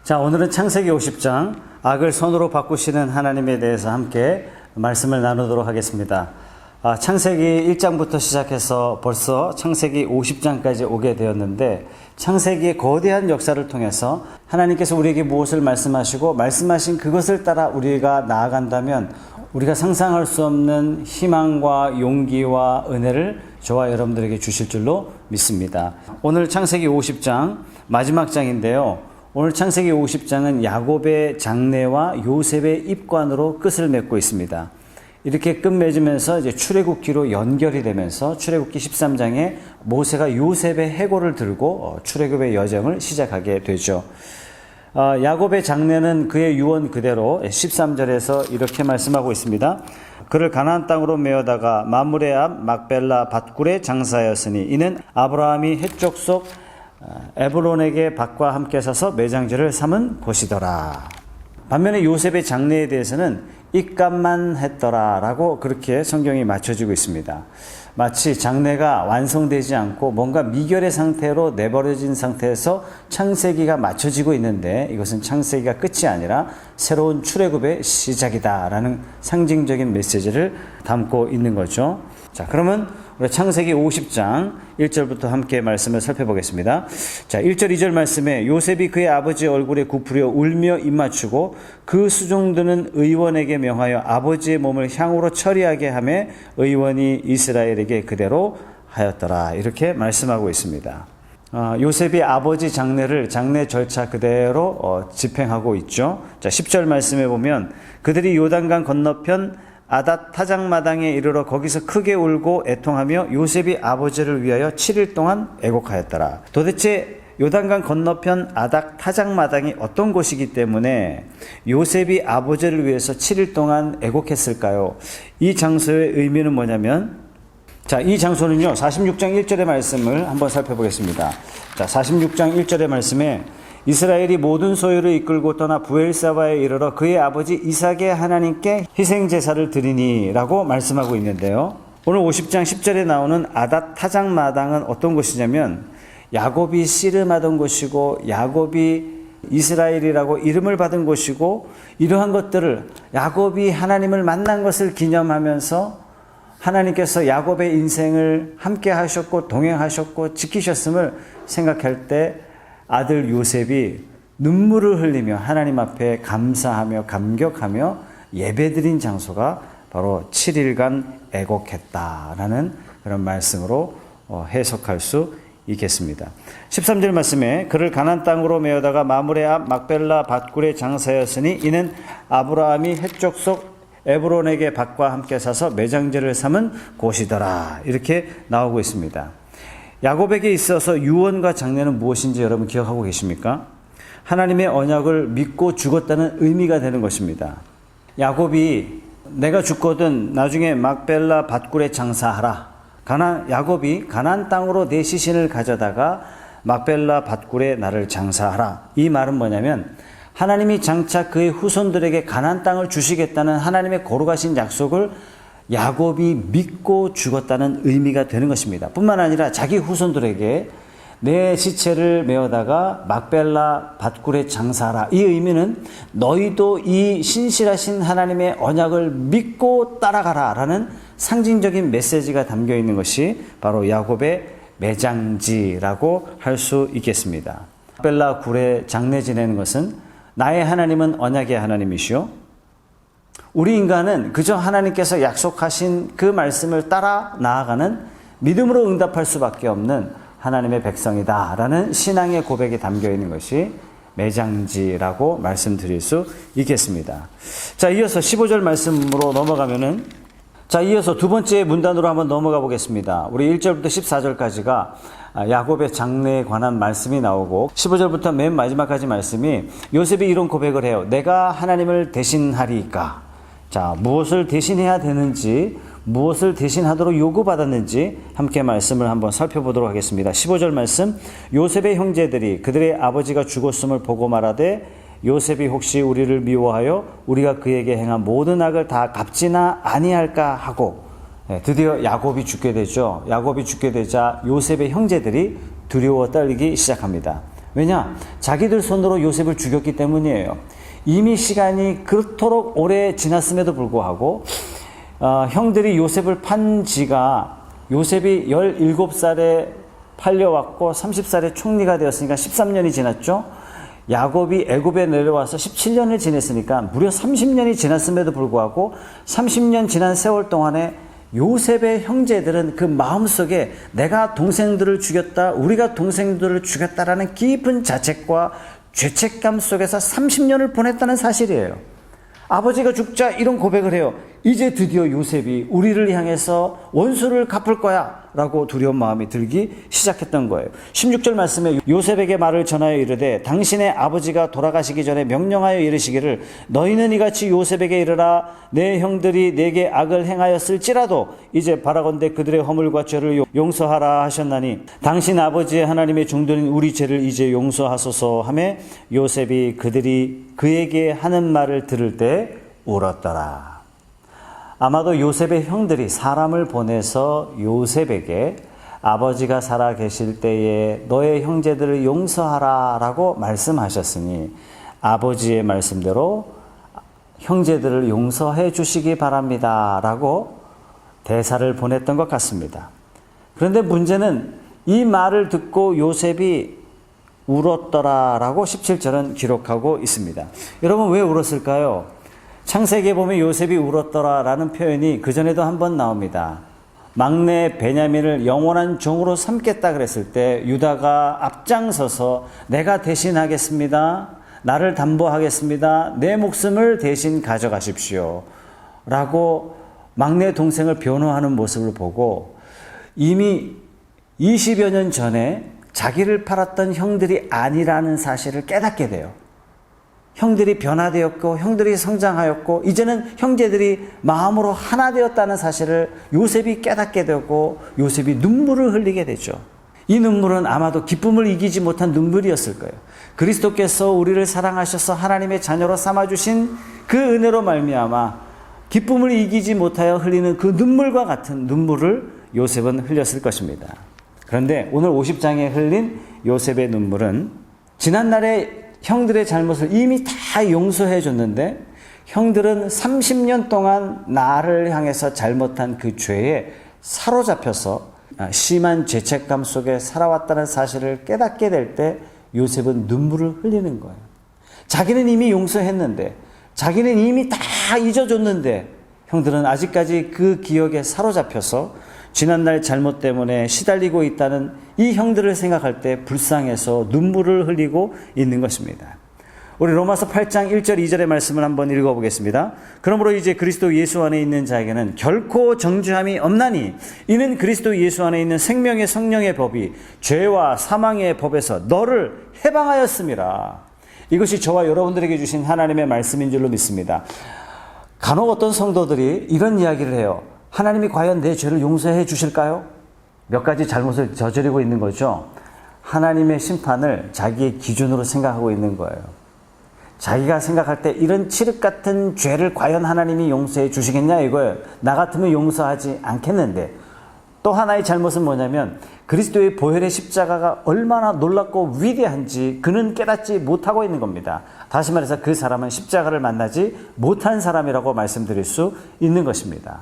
자, 오늘은 창세기 50장, 악을 선으로 바꾸시는 하나님에 대해서 함께 말씀을 나누도록 하겠습니다. 창세기 1장부터 시작해서 벌써 창세기 50장까지 오게 되었는데, 창세기의 거대한 역사를 통해서 하나님께서 우리에게 무엇을 말씀하시고 말씀하신 그것을 따라 우리가 나아간다면 우리가 상상할 수 없는 희망과 용기와 은혜를 저와 여러분들에게 주실 줄로 믿습니다. 오늘 창세기 50장 마지막 장인데요. 오늘 창세기 50장은 야곱의 장래와 요셉의 입관으로 끝을 맺고 있습니다. 이렇게 끝맺으면서 이제 출애굽기로 연결이 되면서 출애굽기 13장에 모세가 요셉의 해골을 들고 출애굽의 여정을 시작하게 되죠. 야곱의 장래는 그의 유언 그대로 13절에서 이렇게 말씀하고 있습니다. 그를 가나안 땅으로 메어다가 마므레 앞 막벨라 밧굴에 장사하였으니 이는 아브라함이 헷족 속 에브론에게 밭과 함께 사서 매장지를 삼은 곳이더라. 반면에 요셉의 장래에 대해서는 입간만 했더라 라고 그렇게 성경이 맞춰지고 있습니다. 마치 장래가 완성되지 않고 뭔가 미결의 상태로 내버려진 상태에서 창세기가 맞춰지고 있는데, 이것은 창세기가 끝이 아니라 새로운 출애굽의 시작이다 라는 상징적인 메시지를 담고 있는 거죠. 자, 그러면 우리 창세기 50장 1절부터 함께 말씀을 살펴보겠습니다. 자, 1절 2절 말씀에 요셉이 그의 아버지 얼굴에 굽으려 울며 입맞추고 그 수종드는 의원에게 명하여 아버지의 몸을 향으로 처리하게 하며 의원이 이스라엘에게 그대로 하였더라. 이렇게 말씀하고 있습니다. 요셉이 아버지 장례를 장례 절차 그대로 집행하고 있죠. 자, 10절 말씀에 보면 그들이 요단강 건너편 아닷 타작마당에 이르러 거기서 크게 울고 애통하며 요셉이 아버지를 위하여 7일 동안 애곡하였더라. 도대체 요단강 건너편 아닷 타작마당이 어떤 곳이기 때문에 요셉이 아버지를 위해서 7일 동안 애곡했을까요? 이 장소의 의미는 뭐냐면, 자, 이 장소는요 46장 1절의 말씀을 한번 살펴보겠습니다. 자, 46장 1절의 말씀에 이스라엘이 모든 소유를 이끌고 떠나 부엘사바에 이르러 그의 아버지 이삭의 하나님께 희생제사를 드리니 라고 말씀하고 있는데요. 오늘 50장 10절에 나오는 아닷 타작마당은 어떤 곳이냐면 야곱이 씨름하던 곳이고 야곱이 이스라엘이라고 이름을 받은 곳이고, 이러한 것들을 야곱이 하나님을 만난 것을 기념하면서 하나님께서 야곱의 인생을 함께 하셨고 동행하셨고 지키셨음을 생각할 때 아들 요셉이 눈물을 흘리며 하나님 앞에 감사하며 감격하며 예배드린 장소가 바로 7일간 애곡했다라는 그런 말씀으로 해석할 수 있겠습니다. 13절 말씀에 그를 가나안 땅으로 메어다가 마므레 앞 막벨라 밧굴에 장사하였으니 이는 아브라함이 헷족 속 에브론에게 밭과 함께 사서 매장지를 삼은 곳이더라. 이렇게 나오고 있습니다. 야곱에게 있어서 유언과 장례는 무엇인지 여러분 기억하고 계십니까? 하나님의 언약을 믿고 죽었다는 의미가 되는 것입니다. 야곱이 내가 죽거든 나중에 막벨라 밧굴에 장사하라. 야곱이 가나안 땅으로 내 시신을 가져다가 막벨라 밧굴에 나를 장사하라. 이 말은 뭐냐면 하나님이 장차 그의 후손들에게 가나안 땅을 주시겠다는 하나님의 거룩하신 약속을 야곱이 믿고 죽었다는 의미가 되는 것입니다. 뿐만 아니라 자기 후손들에게 내 시체를 메어다가 막벨라 밧굴에 장사하라. 이 의미는 너희도 이 신실하신 하나님의 언약을 믿고 따라가라 라는 상징적인 메시지가 담겨 있는 것이 바로 야곱의 매장지라고 할 수 있겠습니다. 막벨라 굴에 장례 지내는 것은 나의 하나님은 언약의 하나님이시오, 우리 인간은 그저 하나님께서 약속하신 그 말씀을 따라 나아가는 믿음으로 응답할 수밖에 없는 하나님의 백성이다 라는 신앙의 고백이 담겨 있는 것이 매장지라고 말씀드릴 수 있겠습니다. 자, 이어서 15절 말씀으로 넘어가면은, 자, 이어서 두 번째 문단으로 한번 넘어가 보겠습니다. 우리 1절부터 14절까지가 야곱의 장래에 관한 말씀이 나오고 15절부터 맨 마지막까지 말씀이 요셉이 이런 고백을 해요. 내가 하나님을 대신하리까. 자, 무엇을 대신해야 되는지, 무엇을 대신하도록 요구받았는지 함께 말씀을 한번 살펴보도록 하겠습니다. 15절 말씀, 요셉의 형제들이 그들의 아버지가 죽었음을 보고 말하되 요셉이 혹시 우리를 미워하여 우리가 그에게 행한 모든 악을 다 갚지나 아니할까 하고, 드디어 야곱이 죽게 되죠. 야곱이 죽게 되자 요셉의 형제들이 두려워 떨기 시작합니다. 왜냐? 자기들 손으로 요셉을 죽였기 때문이에요. 이미 시간이 그토록 오래 지났음에도 불구하고 형들이 요셉을 판 지가 요셉이 17살에 팔려왔고 30살에 총리가 되었으니까 13년이 지났죠. 야곱이 애굽에 내려와서 17년을 지냈으니까 무려 30년이 지났음에도 불구하고 30년 지난 세월 동안에 요셉의 형제들은 그 마음속에 내가 동생들을 죽였다, 우리가 동생들을 죽였다라는 깊은 자책과 죄책감 속에서 30년을 보냈다는 사실이에요. 아버지가 죽자 이런 고백을 해요. 이제 드디어 요셉이 우리를 향해서 원수를 갚을 거야 라고 두려운 마음이 들기 시작했던 거예요. 16절 말씀에 요셉에게 말을 전하여 이르되 당신의 아버지가 돌아가시기 전에 명령하여 이르시기를 너희는 이같이 요셉에게 이르라 내 형들이 내게 악을 행하였을지라도 이제 바라건대 그들의 허물과 죄를 용서하라 하셨나니 당신 아버지의 하나님의 종들인 우리 죄를 이제 용서하소서 하매 요셉이 그들이 그에게 하는 말을 들을 때 울었더라. 아마도 요셉의 형들이 사람을 보내서 요셉에게 아버지가 살아 계실 때에 너의 형제들을 용서하라 라고 말씀하셨으니 아버지의 말씀대로 형제들을 용서해 주시기 바랍니다 라고 대사를 보냈던 것 같습니다. 그런데 문제는 이 말을 듣고 요셉이 울었더라 라고 17절은 기록하고 있습니다. 여러분 왜 울었을까요? 창세기에 보면 요셉이 울었더라 라는 표현이 그전에도 한번 나옵니다. 막내 베냐민을 영원한 종으로 삼겠다 그랬을 때 유다가 앞장서서 내가 대신하겠습니다. 나를 담보하겠습니다. 내 목숨을 대신 가져가십시오. 라고 막내 동생을 변호하는 모습을 보고 이미 20여 년 전에 자기를 팔았던 형들이 아니라는 사실을 깨닫게 돼요. 형들이 변화되었고 형들이 성장하였고 이제는 형제들이 마음으로 하나 되었다는 사실을 요셉이 깨닫게 되고 요셉이 눈물을 흘리게 되죠. 이 눈물은 아마도 기쁨을 이기지 못한 눈물이었을 거예요. 그리스도께서 우리를 사랑하셔서 하나님의 자녀로 삼아주신 그 은혜로 말미암아 기쁨을 이기지 못하여 흘리는 그 눈물과 같은 눈물을 요셉은 흘렸을 것입니다. 그런데 오늘 50장에 흘린 요셉의 눈물은 지난날에 형들의 잘못을 이미 다 용서해 줬는데 형들은 30년 동안 나를 향해서 잘못한 그 죄에 사로잡혀서 심한 죄책감 속에 살아왔다는 사실을 깨닫게 될 때 요셉은 눈물을 흘리는 거예요. 자기는 이미 용서했는데 자기는 이미 다 잊어줬는데 형들은 아직까지 그 기억에 사로잡혀서 지난날 잘못 때문에 시달리고 있다는 이 형들을 생각할 때 불쌍해서 눈물을 흘리고 있는 것입니다. 우리 로마서 8장 1절 2절의 말씀을 한번 읽어보겠습니다. 그러므로 이제 그리스도 예수 안에 있는 자에게는 결코 정죄함이 없나니 이는 그리스도 예수 안에 있는 생명의 성령의 법이 죄와 사망의 법에서 너를 해방하였음이라. 이것이 저와 여러분들에게 주신 하나님의 말씀인 줄로 믿습니다. 간혹 어떤 성도들이 이런 이야기를 해요. 하나님이 과연 내 죄를 용서해 주실까요? 몇 가지 잘못을 저지르고 있는 거죠. 하나님의 심판을 자기의 기준으로 생각하고 있는 거예요. 자기가 생각할 때 이런 칠흑 같은 죄를 과연 하나님이 용서해 주시겠냐 이거예요. 나 같으면 용서하지 않겠는데. 또 하나의 잘못은 뭐냐면 그리스도의 보혈의 십자가가 얼마나 놀랍고 위대한지 그는 깨닫지 못하고 있는 겁니다. 다시 말해서 그 사람은 십자가를 만나지 못한 사람이라고 말씀드릴 수 있는 것입니다.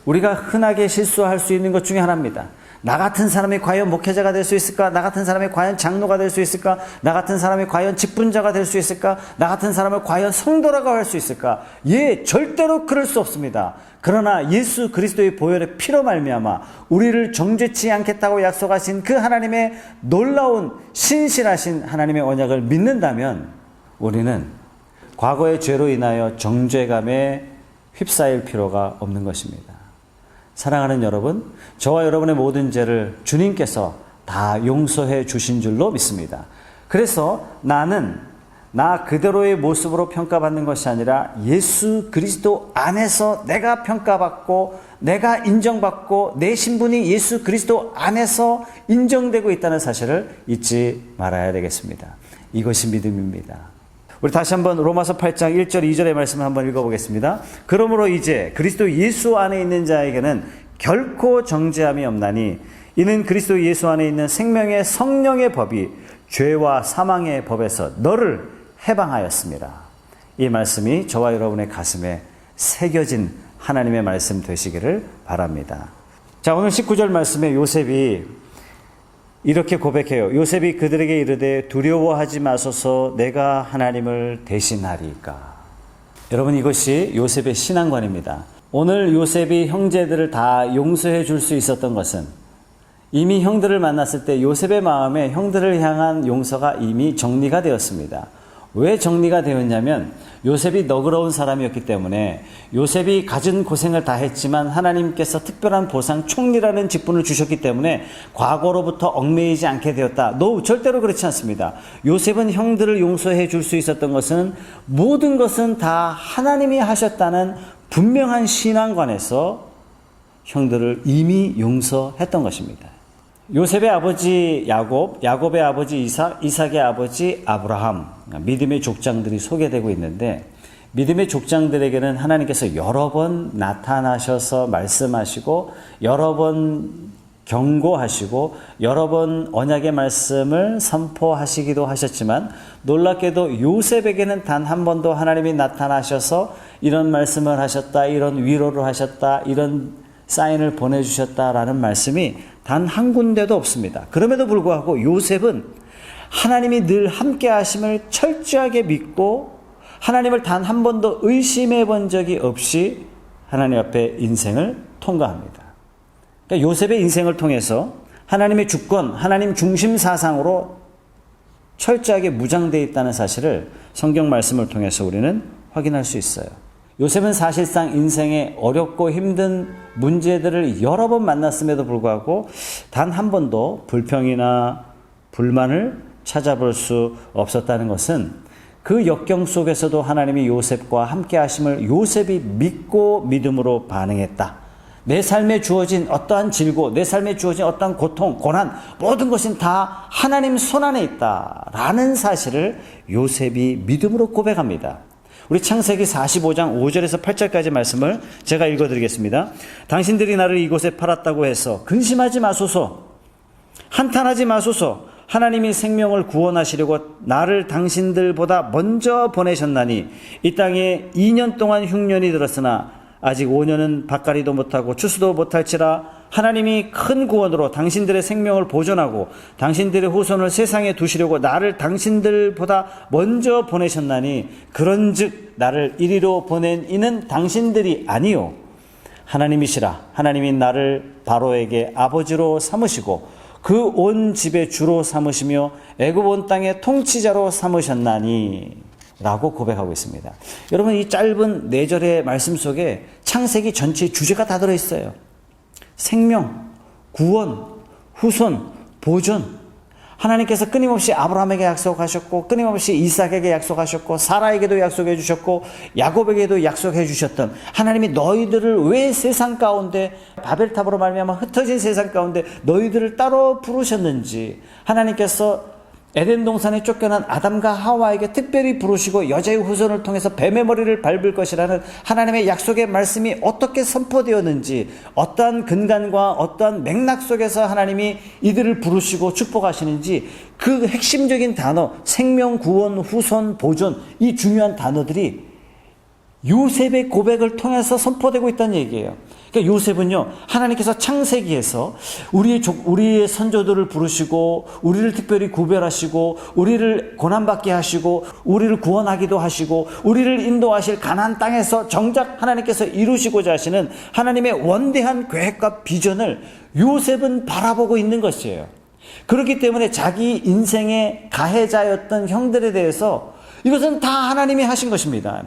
우리가 흔하게 실수할 수 있는 것 중에 하나입니다. 나 같은 사람이 과연 목회자가 될 수 있을까? 나 같은 사람이 과연 장로가 될 수 있을까? 나 같은 사람이 과연 직분자가 될 수 있을까? 나 같은 사람을 과연 성도라고 할 수 있을까? 예, 절대로 그럴 수 없습니다. 그러나 예수 그리스도의 보혈의 피로 말미암아 우리를 정죄치 않겠다고 약속하신 그 하나님의 놀라운 신실하신 하나님의 언약을 믿는다면 우리는 과거의 죄로 인하여 정죄감에 휩싸일 필요가 없는 것입니다. 사랑하는 여러분, 저와 여러분의 모든 죄를 주님께서 다 용서해 주신 줄로 믿습니다. 그래서 나는 나 그대로의 모습으로 평가받는 것이 아니라 예수 그리스도 안에서 내가 평가받고 내가 인정받고 내 신분이 예수 그리스도 안에서 인정되고 있다는 사실을 잊지 말아야 되겠습니다. 이것이 믿음입니다. 우리 다시 한번 로마서 8장 1절 2절의 말씀을 한번 읽어보겠습니다. 그러므로 이제 그리스도 예수 안에 있는 자에게는 결코 정죄함이 없나니 이는 그리스도 예수 안에 있는 생명의 성령의 법이 죄와 사망의 법에서 너를 해방하였습니다. 이 말씀이 저와 여러분의 가슴에 새겨진 하나님의 말씀 되시기를 바랍니다. 자, 오늘 19절 말씀에 요셉이 이렇게 고백해요. 요셉이 그들에게 이르되 두려워하지 마소서 내가 하나님을 대신하리이까. 여러분, 이것이 요셉의 신앙관입니다. 오늘 요셉이 형제들을 다 용서해 줄 수 있었던 것은 이미 형들을 만났을 때 요셉의 마음에 형들을 향한 용서가 이미 정리가 되었습니다. 왜 정리가 되었냐면 요셉이 너그러운 사람이었기 때문에 요셉이 가진 고생을 다 했지만 하나님께서 특별한 보상 총리라는 직분을 주셨기 때문에 과거로부터 얽매이지 않게 되었다. 절대로 그렇지 않습니다. 요셉은 형들을 용서해 줄 수 있었던 것은 모든 것은 다 하나님이 하셨다는 분명한 신앙관에서 형들을 이미 용서했던 것입니다. 요셉의 아버지 야곱, 야곱의 아버지 이삭, 이삭의 아버지 아브라함, 믿음의 족장들이 소개되고 있는데 믿음의 족장들에게는 하나님께서 여러 번 나타나셔서 말씀하시고 여러 번 경고하시고 여러 번 언약의 말씀을 선포하시기도 하셨지만 놀랍게도 요셉에게는 단 한 번도 하나님이 나타나셔서 이런 말씀을 하셨다, 이런 위로를 하셨다, 이런 사인을 보내주셨다라는 말씀이 단 한 군데도 없습니다. 그럼에도 불구하고 요셉은 하나님이 늘 함께 하심을 철저하게 믿고 하나님을 단 한 번도 의심해 본 적이 없이 하나님 앞에 인생을 통과합니다. 그러니까 요셉의 인생을 통해서 하나님의 주권, 하나님 중심 사상으로 철저하게 무장되어 있다는 사실을 성경 말씀을 통해서 우리는 확인할 수 있어요. 요셉은 사실상 인생의 어렵고 힘든 문제들을 여러 번 만났음에도 불구하고 단 한 번도 불평이나 불만을 찾아볼 수 없었다는 것은 그 역경 속에서도 하나님이 요셉과 함께 하심을 요셉이 믿고 믿음으로 반응했다. 내 삶에 주어진 어떠한 질고, 내 삶에 주어진 어떠한 고통, 고난, 모든 것은 다 하나님 손안에 있다라는 사실을 요셉이 믿음으로 고백합니다. 우리 창세기 45장 5절에서 8절까지 말씀을 제가 읽어드리겠습니다. 당신들이 나를 이곳에 팔았다고 해서 근심하지 마소서, 한탄하지 마소서. 하나님이 생명을 구원하시려고 나를 당신들보다 먼저 보내셨나니 이 땅에 2년 동안 흉년이 들었으나 아직 5년은 밭갈이도 못하고 추수도 못할지라 하나님이 큰 구원으로 당신들의 생명을 보존하고 당신들의 후손을 세상에 두시려고 나를 당신들보다 먼저 보내셨나니 그런즉 나를 이리로 보낸 이는 당신들이 아니요 하나님이시라. 하나님이 나를 바로에게 아버지로 삼으시고 그 온 집의 주로 삼으시며 애굽 온 땅의 통치자로 삼으셨나니 라고 고백하고 있습니다. 여러분, 이 짧은 4절의 말씀 속에 창세기 전체의 주제가 다 들어있어요. 생명, 구원, 후손, 보존. 하나님께서 끊임없이 아브라함에게 약속하셨고 끊임없이 이삭에게 약속하셨고 사라에게도 약속해 주셨고 야곱에게도 약속해 주셨던 하나님이 너희들을 왜 세상 가운데 바벨탑으로 말미암아 흩어진 세상 가운데 너희들을 따로 부르셨는지 하나님께서 에덴 동산에 쫓겨난 아담과 하와에게 특별히 부르시고 여자의 후손을 통해서 뱀의 머리를 밟을 것이라는 하나님의 약속의 말씀이 어떻게 선포되었는지 어떠한 근간과 어떠한 맥락 속에서 하나님이 이들을 부르시고 축복하시는지 그 핵심적인 단어 생명, 구원, 후손, 보존 이 중요한 단어들이 요셉의 고백을 통해서 선포되고 있다는 얘기예요. 그러니까 요셉은요, 하나님께서 창세기에서 우리의 선조들을 부르시고, 우리를 특별히 구별하시고, 우리를 고난받게 하시고, 우리를 구원하기도 하시고, 우리를 인도하실 가나안 땅에서 정작 하나님께서 이루시고자 하시는 하나님의 원대한 계획과 비전을 요셉은 바라보고 있는 것이에요. 그렇기 때문에 자기 인생의 가해자였던 형들에 대해서 이것은 다 하나님이 하신 것입니다.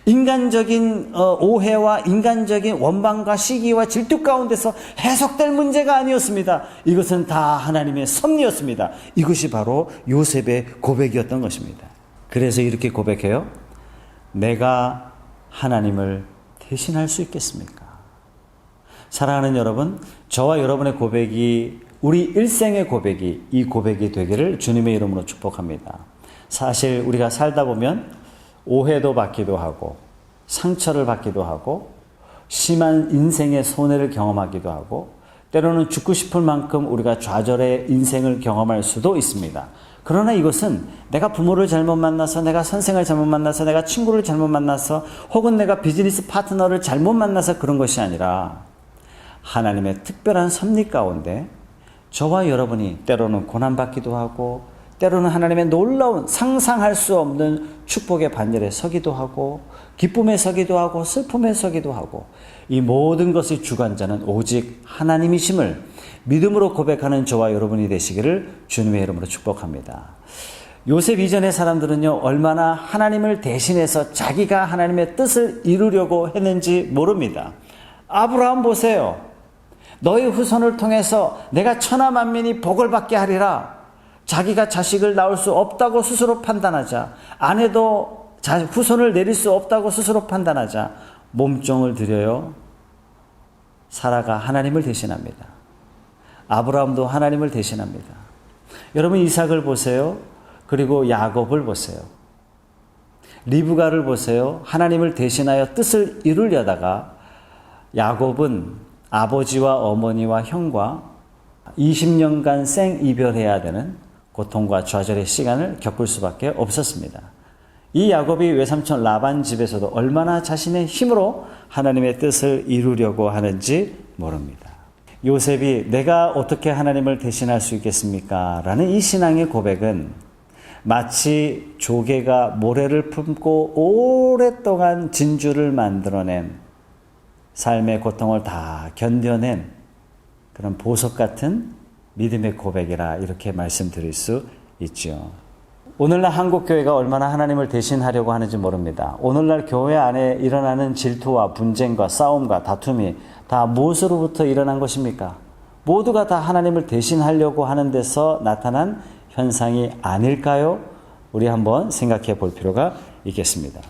인간적인 오해와 인간적인 원망과 시기와 질투 가운데서 해석될 문제가 아니었습니다. 이것은 다 하나님의 섭리였습니다. 이것이 바로 요셉의 고백이었던 것입니다. 그래서 이렇게 고백해요. 내가 하나님을 대신할 수 있겠습니까? 사랑하는 여러분, 저와 여러분의 고백이 우리 일생의 고백이 이 고백이 되기를 주님의 이름으로 축복합니다. 사실 우리가 살다 보면 오해도 받기도 하고 상처를 받기도 하고 심한 인생의 손해를 경험하기도 하고 때로는 죽고 싶을 만큼 우리가 좌절의 인생을 경험할 수도 있습니다. 그러나 이것은 내가 부모를 잘못 만나서, 내가 선생을 잘못 만나서, 내가 친구를 잘못 만나서, 혹은 내가 비즈니스 파트너를 잘못 만나서 그런 것이 아니라 하나님의 특별한 섭리 가운데 저와 여러분이 때로는 고난받기도 하고, 때로는 하나님의 놀라운 상상할 수 없는 축복의 반열에 서기도 하고, 기쁨에 서기도 하고, 슬픔에 서기도 하고, 이 모든 것의 주관자는 오직 하나님이심을 믿음으로 고백하는 저와 여러분이 되시기를 주님의 이름으로 축복합니다. 요셉 이전의 사람들은요, 얼마나 하나님을 대신해서 자기가 하나님의 뜻을 이루려고 했는지 모릅니다. 아브라함 보세요. 너희 후손을 통해서 내가 천하 만민이 복을 받게 하리라. 자기가 자식을 낳을 수 없다고 스스로 판단하자, 아내도 후손을 내릴 수 없다고 스스로 판단하자 몸종을 들여요. 사라가 하나님을 대신합니다. 아브라함도 하나님을 대신합니다. 여러분, 이삭을 보세요. 그리고 야곱을 보세요. 리브가를 보세요. 하나님을 대신하여 뜻을 이루려다가 야곱은 아버지와 어머니와 형과 20년간 생이별해야 되는 고통과 좌절의 시간을 겪을 수밖에 없었습니다. 이 야곱이 외삼촌 라반 집에서도 얼마나 자신의 힘으로 하나님의 뜻을 이루려고 하는지 모릅니다. 요셉이 내가 어떻게 하나님을 대신할 수 있겠습니까? 라는 이 신앙의 고백은 마치 조개가 모래를 품고 오랫동안 진주를 만들어낸, 삶의 고통을 다 견뎌낸 그런 보석 같은 믿음의 고백이라 이렇게 말씀드릴 수 있죠. 오늘날 한국교회가 얼마나 하나님을 대신하려고 하는지 모릅니다. 오늘날 교회 안에 일어나는 질투와 분쟁과 싸움과 다툼이 다 무엇으로부터 일어난 것입니까? 모두가 다 하나님을 대신하려고 하는 데서 나타난 현상이 아닐까요? 우리 한번 생각해 볼 필요가 있겠습니다.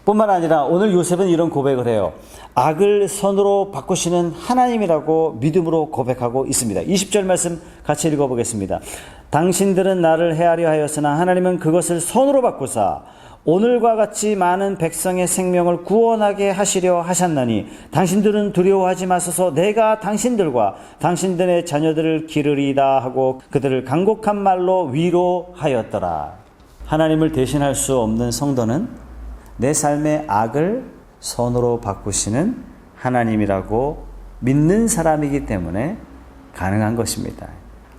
뿐만 아니라 오늘 요셉은 이런 고백을 해요. 악을 선으로 바꾸시는 하나님이라고 믿음으로 고백하고 있습니다. 20절 말씀 같이 읽어보겠습니다. 당신들은 나를 해하려 하였으나 하나님은 그것을 선으로 바꾸사 오늘과 같이 많은 백성의 생명을 구원하게 하시려 하셨나니 당신들은 두려워하지 마소서. 내가 당신들과 당신들의 자녀들을 기르리다 하고 그들을 간곡한 말로 위로하였더라. 하나님을 대신할 수 없는 성도는 내 삶의 악을 선으로 바꾸시는 하나님이라고 믿는 사람이기 때문에 가능한 것입니다.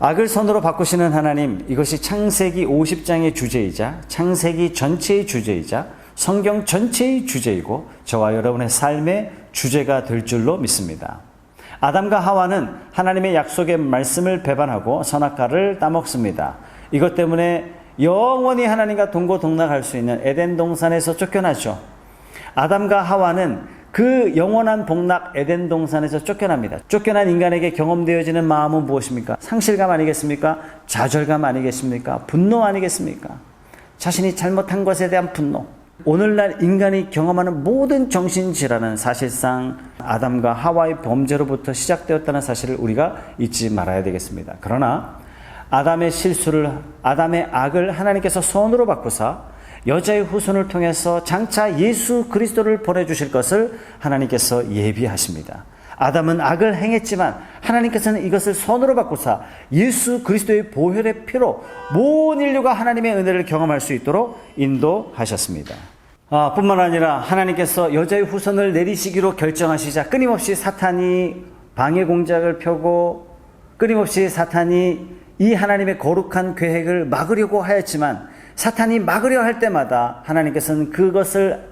악을 선으로 바꾸시는 하나님, 이것이 창세기 50장의 주제이자 창세기 전체의 주제이자 성경 전체의 주제이고 저와 여러분의 삶의 주제가 될 줄로 믿습니다. 아담과 하와는 하나님의 약속의 말씀을 배반하고 선악과를 따먹습니다. 이것 때문에 영원히 하나님과 동고동락할 수 있는 에덴 동산에서 쫓겨나죠. 아담과 하와는 그 영원한 복락 에덴 동산에서 쫓겨납니다. 쫓겨난 인간에게 경험되어지는 마음은 무엇입니까? 상실감 아니겠습니까? 좌절감 아니겠습니까? 분노 아니겠습니까? 자신이 잘못한 것에 대한 분노. 오늘날 인간이 경험하는 모든 정신질환은 사실상 아담과 하와의 범죄로부터 시작되었다는 사실을 우리가 잊지 말아야 되겠습니다. 그러나 아담의 실수를, 아담의 악을 하나님께서 선으로 바꾸사 여자의 후손을 통해서 장차 예수 그리스도를 보내주실 것을 하나님께서 예비하십니다. 아담은 악을 행했지만 하나님께서는 이것을 선으로 바꾸사 예수 그리스도의 보혈의 피로 모든 인류가 하나님의 은혜를 경험할 수 있도록 인도하셨습니다. 뿐만 아니라 하나님께서 여자의 후손을 내리시기로 결정하시자 끊임없이 사탄이 방해 공작을 펴고 끊임없이 사탄이 이 하나님의 거룩한 계획을 막으려고 하였지만 사탄이 막으려 할 때마다 하나님께서는 그것을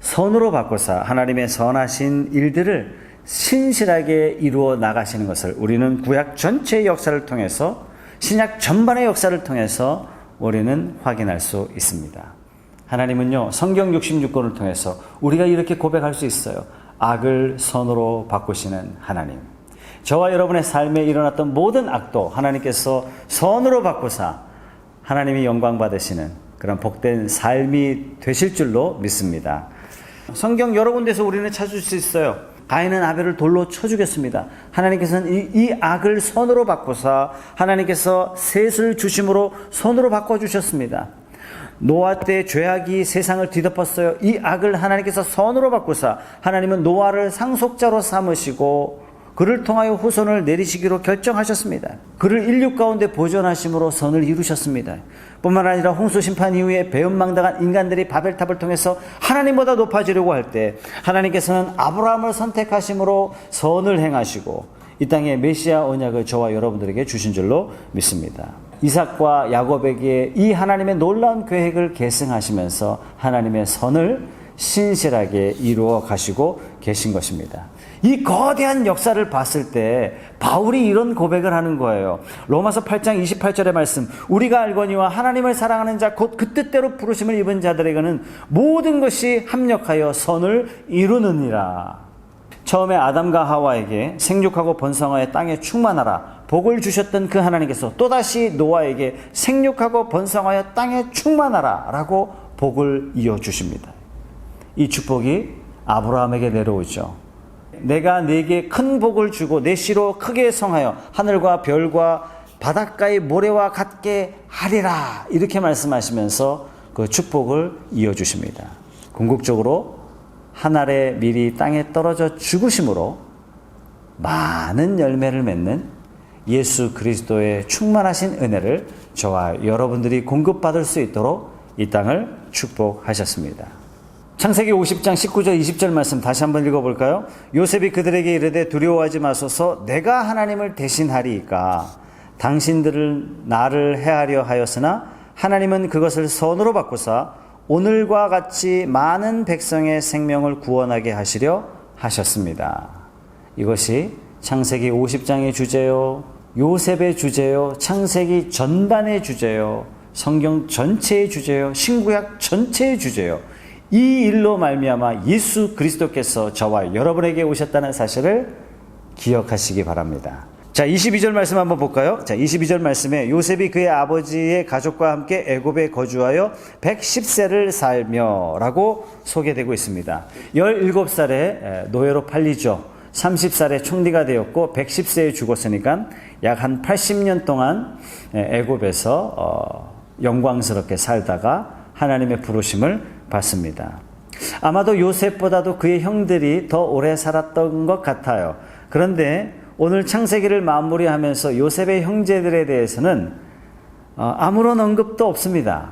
선으로 바꿔서 하나님의 선하신 일들을 신실하게 이루어 나가시는 것을 우리는 구약 전체의 역사를 통해서 신약 전반의 역사를 통해서 우리는 확인할 수 있습니다. 하나님은요, 성경 66권을 통해서 우리가 이렇게 고백할 수 있어요. 악을 선으로 바꾸시는 하나님. 저와 여러분의 삶에 일어났던 모든 악도 하나님께서 선으로 바꾸사 하나님이 영광 받으시는 그런 복된 삶이 되실 줄로 믿습니다. 성경 여러 군데서 우리는 찾을 수 있어요. 가인은 아벨을 돌로 쳐 죽였습니다. 하나님께서는 이 악을 선으로 바꾸사 하나님께서 셋을 주심으로 선으로 바꿔주셨습니다. 노아 때 죄악이 세상을 뒤덮었어요. 이 악을 하나님께서 선으로 바꾸사 하나님은 노아를 상속자로 삼으시고 그를 통하여 후손을 내리시기로 결정하셨습니다. 그를 인류 가운데 보존하심으로 선을 이루셨습니다. 뿐만 아니라 홍수 심판 이후에 배은망당한 인간들이 바벨탑을 통해서 하나님보다 높아지려고 할 때 하나님께서는 아브라함을 선택하심으로 선을 행하시고 이 땅에 메시아 언약을 저와 여러분들에게 주신 줄로 믿습니다. 이삭과 야곱에게 이 하나님의 놀라운 계획을 계승하시면서 하나님의 선을 신실하게 이루어 가시고 계신 것입니다. 이 거대한 역사를 봤을 때 바울이 이런 고백을 하는 거예요. 로마서 8장 28절의 말씀, 우리가 알거니와 하나님을 사랑하는 자 곧 그 뜻대로 부르심을 입은 자들에게는 모든 것이 합력하여 선을 이루느니라. 처음에 아담과 하와에게 생육하고 번성하여 땅에 충만하라 복을 주셨던 그 하나님께서 또다시 노아에게 생육하고 번성하여 땅에 충만하라 라고 복을 이어주십니다. 이 축복이 아브라함에게 내려오죠. 내가 네게 큰 복을 주고 내 씨로 크게 성하여 하늘과 별과 바닷가의 모래와 같게 하리라 이렇게 말씀하시면서 그 축복을 이어주십니다. 궁극적으로 한 알의 밀이 땅에 떨어져 죽으심으로 많은 열매를 맺는 예수 그리스도의 충만하신 은혜를 저와 여러분들이 공급받을 수 있도록 이 땅을 축복하셨습니다. 창세기 50장 19절 20절 말씀 다시 한번 읽어볼까요? 요셉이 그들에게 이르되 두려워하지 마소서 내가 하나님을 대신하리이까 당신들을 나를 해하려 하였으나 하나님은 그것을 선으로 바꾸사 오늘과 같이 많은 백성의 생명을 구원하게 하시려 하셨습니다. 이것이 창세기 50장의 주제요, 요셉의 주제요, 창세기 전반의 주제요, 성경 전체의 주제요, 신구약 전체의 주제요. 이 일로 말미암아 예수 그리스도께서 저와 여러분에게 오셨다는 사실을 기억하시기 바랍니다. 자, 22절 말씀 한번 볼까요? 자, 22절 말씀에 요셉이 그의 아버지의 가족과 함께 애굽에 거주하여 110세를 살며 라고 소개되고 있습니다. 17살에 노예로 팔리죠. 30살에 총리가 되었고 110세에 죽었으니까 약 한 80년 동안 애굽에서 영광스럽게 살다가 하나님의 부르심을 받습니다. 아마도 요셉보다도 그의 형들이 더 오래 살았던 것 같아요. 그런데 오늘 창세기를 마무리하면서 요셉의 형제들에 대해서는 아무런 언급도 없습니다.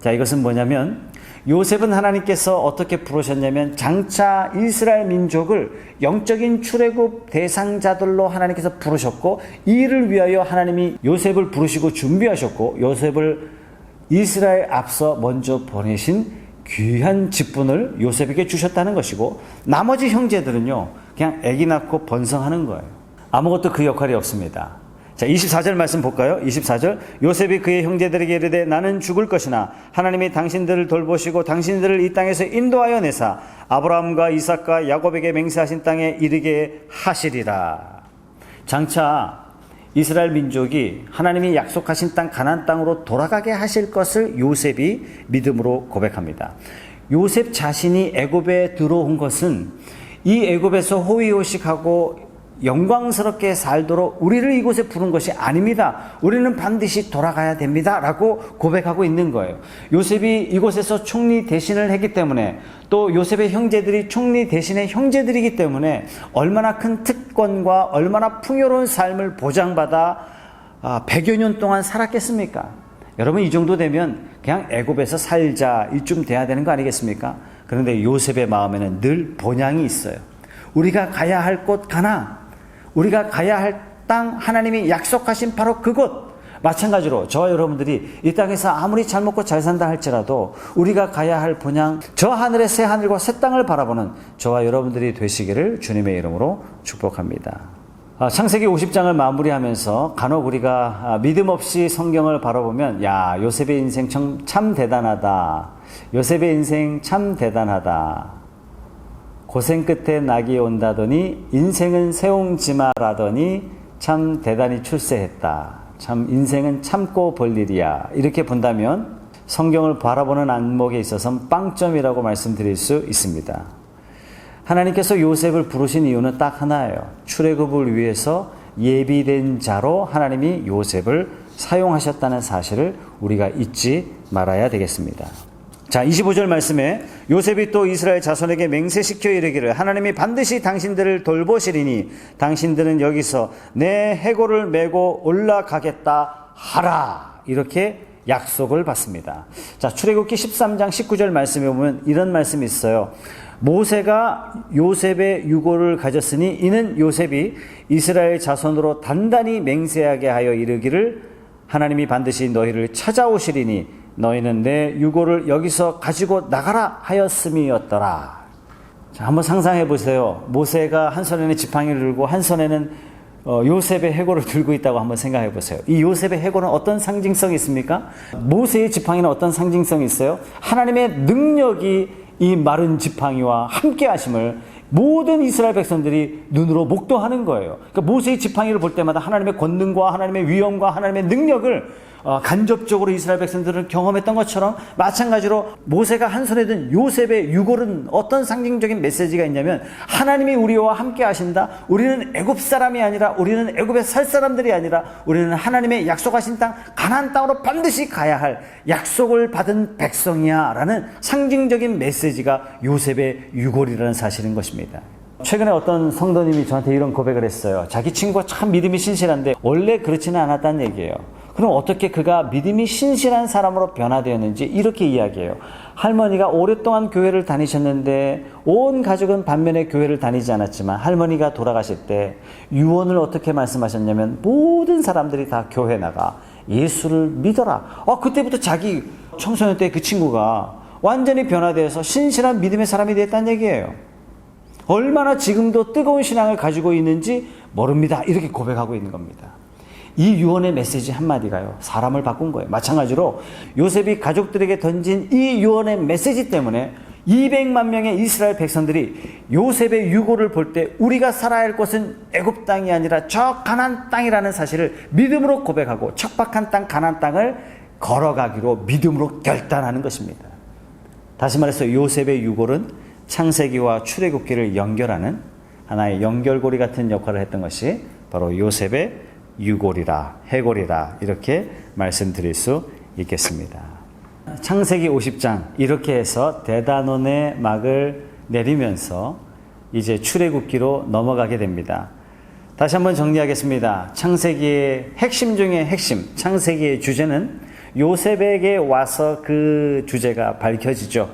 자, 이것은 뭐냐면 요셉은 하나님께서 어떻게 부르셨냐면 장차 이스라엘 민족을 영적인 출애굽 대상자들로 하나님께서 부르셨고 이 일을 위하여 하나님이 요셉을 부르시고 준비하셨고 요셉을 이스라엘 앞서 먼저 보내신 귀한 직분을 요셉에게 주셨다는 것이고 나머지 형제들은요 그냥 아기 낳고 번성하는 거예요. 아무것도 그 역할이 없습니다. 자, 24절 말씀 볼까요? 24절 요셉이 그의 형제들에게 이르되 나는 죽을 것이나 하나님이 당신들을 돌보시고 당신들을 이 땅에서 인도하여 내사 아브라함과 이삭과 야곱에게 맹세하신 땅에 이르게 하시리라. 장차 이스라엘 민족이 하나님이 약속하신 땅 가나안 땅으로 돌아가게 하실 것을 요셉이 믿음으로 고백합니다. 요셉 자신이 애굽에 들어온 것은 이 애굽에서 호의호식하고 영광스럽게 살도록 우리를 이곳에 부른 것이 아닙니다. 우리는 반드시 돌아가야 됩니다. 라고 고백하고 있는 거예요. 요셉이 이곳에서 총리 대신을 했기 때문에 또 요셉의 형제들이 총리 대신의 형제들이기 때문에 얼마나 큰 특권과 얼마나 풍요로운 삶을 보장받아 100여 년 동안 살았겠습니까? 여러분 이 정도 되면 그냥 애굽에서 살자 이쯤 돼야 되는 거 아니겠습니까? 그런데 요셉의 마음에는 늘 본향이 있어요. 우리가 가야 할 곳 가나 우리가 가야 할 땅 하나님이 약속하신 바로 그곳 마찬가지로 저와 여러분들이 이 땅에서 아무리 잘 먹고 잘 산다 할지라도 우리가 가야 할 본향 저 하늘의 새 하늘과 새 땅을 바라보는 저와 여러분들이 되시기를 주님의 이름으로 축복합니다. 창세기 50장을 마무리하면서 간혹 우리가 믿음 없이 성경을 바라보면 야 요셉의 인생 참 대단하다. 요셉의 인생 참 대단하다. 고생 끝에 낙이 온다더니 인생은 세옹지마라더니 참 대단히 출세했다. 참 인생은 참고 볼 일이야. 이렇게 본다면 성경을 바라보는 안목에 있어서 빵점이라고 말씀드릴 수 있습니다. 하나님께서 요셉을 부르신 이유는 딱 하나예요. 출애굽을 위해서 예비된 자로 하나님이 요셉을 사용하셨다는 사실을 우리가 잊지 말아야 되겠습니다. 자, 25절 말씀에 요셉이 또 이스라엘 자손에게 맹세시켜 이르기를 하나님이 반드시 당신들을 돌보시리니 당신들은 여기서 내 해골을 메고 올라가겠다 하라. 이렇게 약속을 받습니다. 자, 출애굽기 13장 19절 말씀에 보면 이런 말씀이 있어요. 모세가 요셉의 유고를 가졌으니 이는 요셉이 이스라엘 자손으로 단단히 맹세하게 하여 이르기를 하나님이 반드시 너희를 찾아오시리니 너희는 내 유고를 여기서 가지고 나가라 하였음이었더라. 자, 한번 상상해 보세요. 모세가 한 손에는 지팡이를 들고 한 손에는 요셉의 해골을 들고 있다고 한번 생각해 보세요. 이 요셉의 해골은 어떤 상징성이 있습니까? 모세의 지팡이는 어떤 상징성이 있어요? 하나님의 능력이 이 마른 지팡이와 함께 하심을 모든 이스라엘 백성들이 눈으로 목도하는 거예요. 그러니까 모세의 지팡이를 볼 때마다 하나님의 권능과 하나님의 위엄과 하나님의 능력을 간접적으로 이스라엘 백성들은 경험했던 것처럼 마찬가지로 모세가 한 손에 든 요셉의 유골은 어떤 상징적인 메시지가 있냐면 하나님이 우리와 함께 하신다. 우리는 애굽 사람이 아니라 우리는 애굽에 살 사람들이 아니라 우리는 하나님의 약속하신 땅 가나안 땅으로 반드시 가야 할 약속을 받은 백성이야 라는 상징적인 메시지가 요셉의 유골이라는 사실인 것입니다. 최근에 어떤 성도님이 저한테 이런 고백을 했어요. 자기 친구가 참 믿음이 신실한데 원래 그렇지는 않았다는 얘기예요. 그럼 어떻게 그가 믿음이 신실한 사람으로 변화되었는지 이렇게 이야기해요. 할머니가 오랫동안 교회를 다니셨는데 온 가족은 반면에 교회를 다니지 않았지만 할머니가 돌아가실 때 유언을 어떻게 말씀하셨냐면 모든 사람들이 다 교회 나가 예수를 믿어라. 그때부터 자기 청소년 때 그 친구가 완전히 변화되어서 신실한 믿음의 사람이 됐다는 얘기예요. 얼마나 지금도 뜨거운 신앙을 가지고 있는지 모릅니다. 이렇게 고백하고 있는 겁니다. 이 유언의 메시지 한마디가요, 사람을 바꾼 거예요. 마찬가지로 요셉이 가족들에게 던진 이 유언의 메시지 때문에 200만 명의 이스라엘 백성들이 요셉의 유고를 볼 때 우리가 살아야 할 곳은 애굽 땅이 아니라 저 가나안 땅이라는 사실을 믿음으로 고백하고 척박한 땅 가나안 땅을 걸어가기로 믿음으로 결단하는 것입니다. 다시 말해서 요셉의 유골은 창세기와 출애굽기를 연결하는 하나의 연결고리 같은 역할을 했던 것이 바로 요셉의 유골이라 해골이라 이렇게 말씀드릴 수 있겠습니다. 창세기 50장 이렇게 해서 대단원의 막을 내리면서 이제 출애굽기로 넘어가게 됩니다. 다시 한번 정리하겠습니다. 창세기의 핵심 중에 핵심, 창세기의 주제는 요셉에게 와서 그 주제가 밝혀지죠.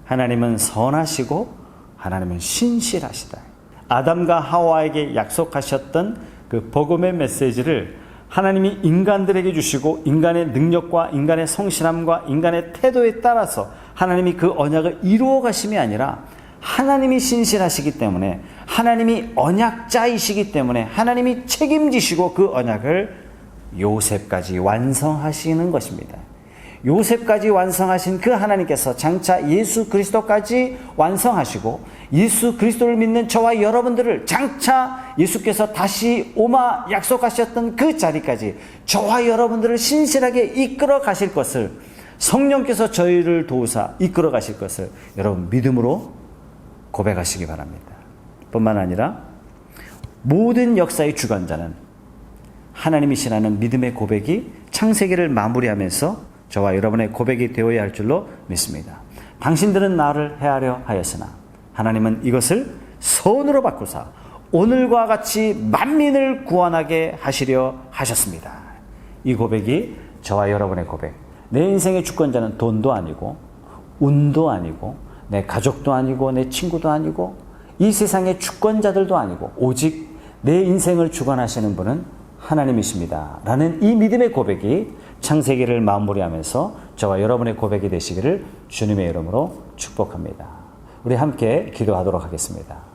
하나님은 선하시고 하나님은 신실하시다. 아담과 하와에게 약속하셨던 그 복음의 메시지를 하나님이 인간들에게 주시고 인간의 능력과 인간의 성실함과 인간의 태도에 따라서 하나님이 그 언약을 이루어 가심이 아니라 하나님이 신실하시기 때문에 하나님이 언약자이시기 때문에 하나님이 책임지시고 그 언약을 요셉까지 완성하시는 것입니다. 요셉까지 완성하신 그 하나님께서 장차 예수 그리스도까지 완성하시고 예수 그리스도를 믿는 저와 여러분들을 장차 예수께서 다시 오마 약속하셨던 그 자리까지 저와 여러분들을 신실하게 이끌어 가실 것을 성령께서 저희를 도우사 이끌어 가실 것을 여러분 믿음으로 고백하시기 바랍니다. 뿐만 아니라 모든 역사의 주관자는 하나님이시라는 믿음의 고백이 창세기를 마무리하면서 저와 여러분의 고백이 되어야 할 줄로 믿습니다. 당신들은 나를 헤아려 하였으나 하나님은 이것을 선으로 바꾸사 오늘과 같이 만민을 구원하게 하시려 하셨습니다. 이 고백이 저와 여러분의 고백. 내 인생의 주권자는 돈도 아니고 운도 아니고 내 가족도 아니고 내 친구도 아니고 이 세상의 주권자들도 아니고 오직 내 인생을 주관하시는 분은 하나님이십니다. 라는 이 믿음의 고백이 창세기를 마무리하면서 저와 여러분의 고백이 되시기를 주님의 이름으로 축복합니다. 우리 함께 기도하도록 하겠습니다.